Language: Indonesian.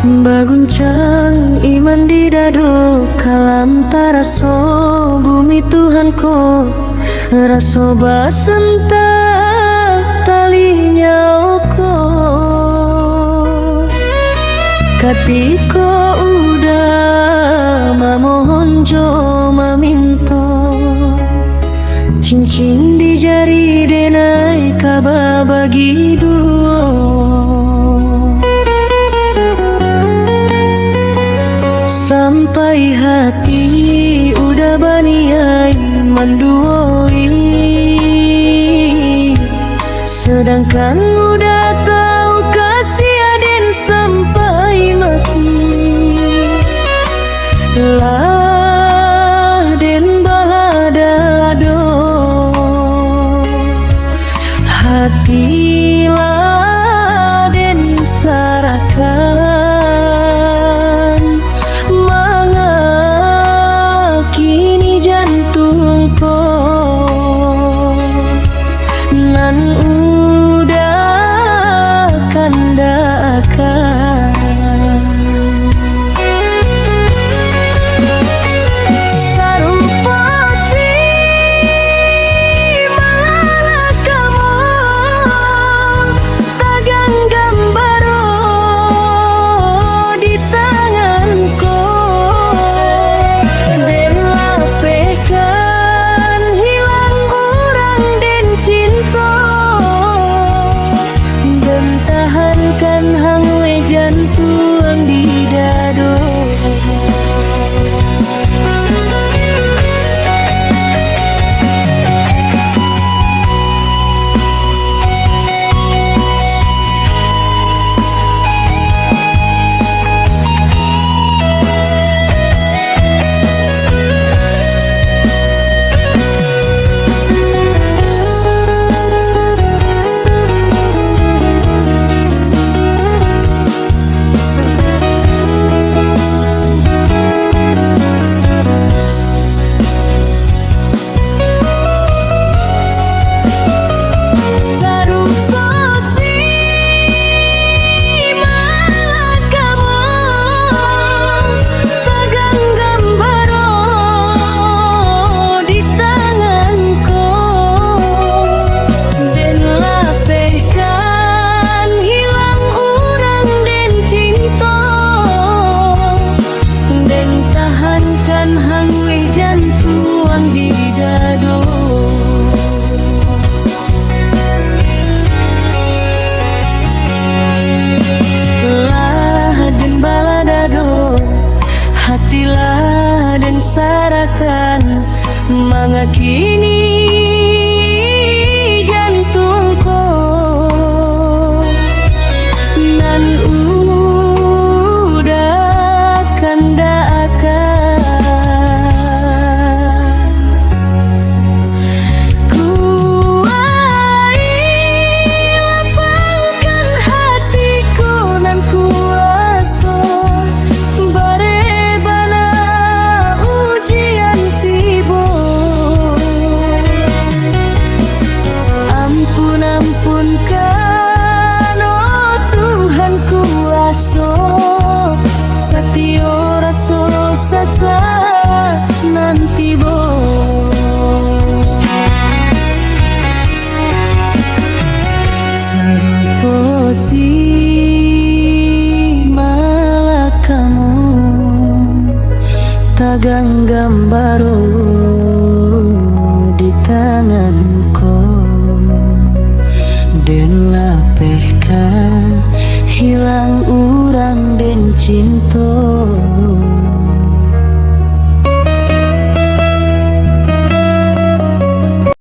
Baguncang iman di dado kalam taraso bumi Tuhanku raso basentak talinya oko katiko udah mamohon jo maminto cincin di jari denai kaba bagi dua sampai hati udah baniai menduoi sedangkan udah tahu kasih aden sampai mati lah den baladado hatilah den sarahkan mengakini jantungku nan udah kandakan jantung di dado hatilah dan sarahkan mengakini jantungku nan udah kandakan lapangkan hatiku nan kuasa ampunkan oh Tuhan kuasa satyo raso sasa nanti bo sarupo si malah kamu tagang gambaro di tanganku den lapehkan hilang urang den cinta